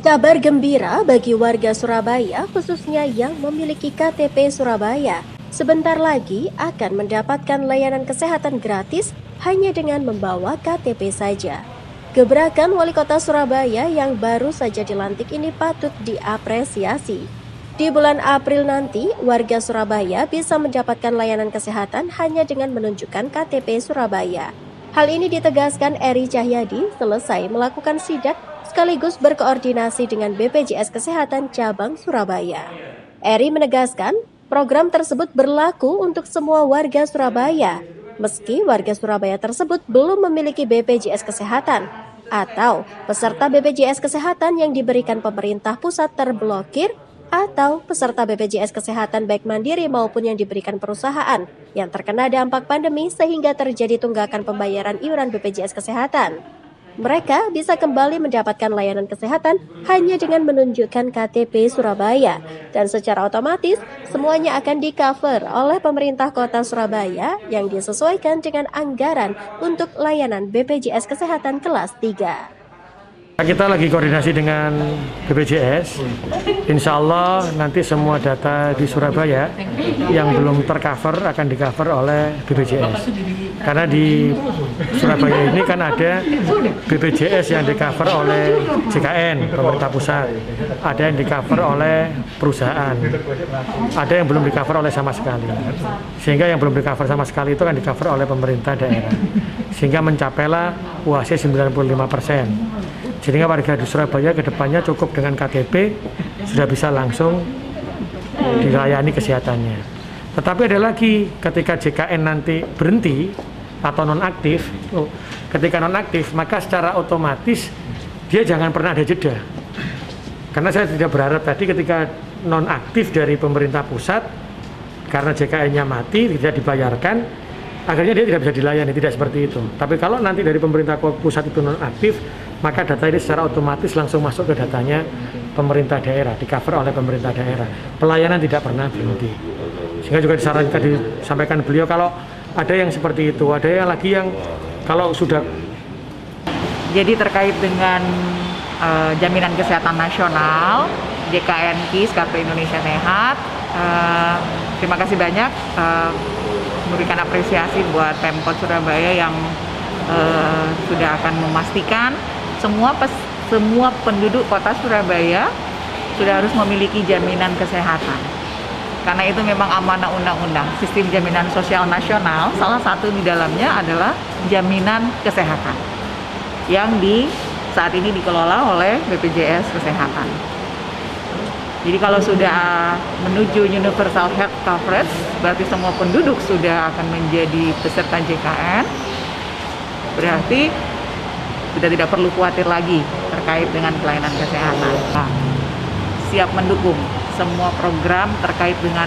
Kabar gembira bagi warga Surabaya, khususnya yang memiliki KTP Surabaya. Sebentar lagi akan mendapatkan layanan kesehatan gratis hanya dengan membawa KTP saja. Gebrakan Wali Kota Surabaya yang baru saja dilantik ini patut diapresiasi. Di bulan April nanti, warga Surabaya bisa mendapatkan layanan kesehatan hanya dengan menunjukkan KTP Surabaya. Hal ini ditegaskan Eri Cahyadi selesai melakukan sidak sekaligus berkoordinasi dengan BPJS Kesehatan Cabang Surabaya. Eri menegaskan, program tersebut berlaku untuk semua warga Surabaya, meski warga Surabaya tersebut belum memiliki BPJS Kesehatan atau peserta BPJS Kesehatan yang diberikan pemerintah pusat terblokir atau peserta BPJS Kesehatan baik mandiri maupun yang diberikan perusahaan yang terkena dampak pandemi sehingga terjadi tunggakan pembayaran iuran BPJS Kesehatan. Mereka bisa kembali mendapatkan layanan kesehatan hanya dengan menunjukkan KTP Surabaya dan secara otomatis semuanya akan di-cover oleh pemerintah kota Surabaya yang disesuaikan dengan anggaran untuk layanan BPJS Kesehatan kelas 3. Kita lagi koordinasi dengan BPJS, insya Allah nanti semua data di Surabaya yang belum tercover akan di-cover oleh BPJS. Karena di Surabaya ini kan ada BPJS yang di-cover oleh JKN, pemerintah pusat, ada yang di-cover oleh perusahaan, ada yang belum di-cover oleh sama sekali. Sehingga yang belum di-cover sama sekali itu kan di-cover oleh pemerintah daerah. Sehingga mencapailah UAC 95%. Sehingga warga di Surabaya ke depannya cukup dengan KTP sudah bisa langsung dilayani kesehatannya. Tetapi ada lagi, ketika JKN nanti berhenti atau nonaktif, ketika nonaktif maka secara otomatis dia jangan pernah ada jeda. Karena saya tidak berharap tadi ketika nonaktif dari pemerintah pusat karena JKN-nya mati tidak dibayarkan, akhirnya dia tidak bisa dilayani, tidak seperti itu. Tapi kalau nanti dari pemerintah pusat itu nonaktif, maka data ini secara otomatis langsung masuk ke datanya pemerintah daerah, di-cover oleh pemerintah daerah. Pelayanan tidak pernah berhenti. Sehingga juga disarankan, disampaikan beliau kalau ada yang seperti itu, ada yang lagi yang kalau sudah. Jadi terkait dengan jaminan kesehatan nasional, JKN KIS, Kartu Indonesia Sehat, terima kasih banyak memberikan apresiasi buat Pemkot Surabaya yang sudah akan memastikan semua penduduk kota Surabaya sudah harus memiliki jaminan kesehatan. Karena itu memang amanah undang-undang. Sistem jaminan sosial nasional, salah satu di dalamnya adalah jaminan kesehatan yang saat ini dikelola oleh BPJS Kesehatan. Jadi kalau sudah menuju universal health coverage, berarti semua penduduk sudah akan menjadi peserta JKN, berarti kita tidak perlu khawatir lagi terkait dengan pelayanan kesehatan. Siap mendukung semua program terkait dengan,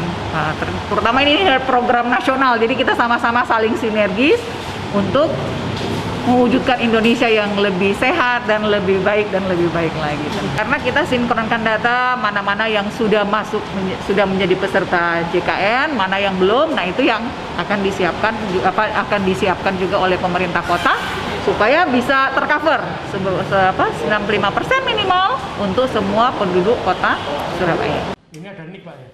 terutama ini program nasional, jadi kita sama-sama saling sinergis untuk mewujudkan Indonesia yang lebih sehat dan lebih baik lagi. Karena kita sinkronkan data mana-mana yang sudah masuk, sudah menjadi peserta JKN, mana yang belum. Nah itu yang akan disiapkan juga oleh pemerintah kota supaya bisa tercover 95% minimal untuk semua penduduk kota Surabaya. Ini ada nik Pak ya?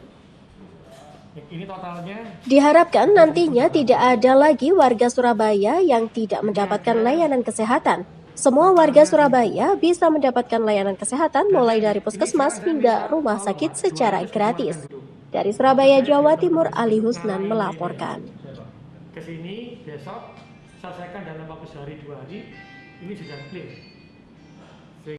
Ini totalnya. Diharapkan nantinya tidak ada lagi warga Surabaya yang tidak mendapatkan layanan kesehatan. Semua warga Surabaya bisa mendapatkan layanan kesehatan mulai dari puskesmas hingga rumah sakit secara gratis. Dari Surabaya, Jawa Timur, Ali Husnan melaporkan. Kesini besok selesaikan dalam waktu sehari 2 hari, ini sudah clear.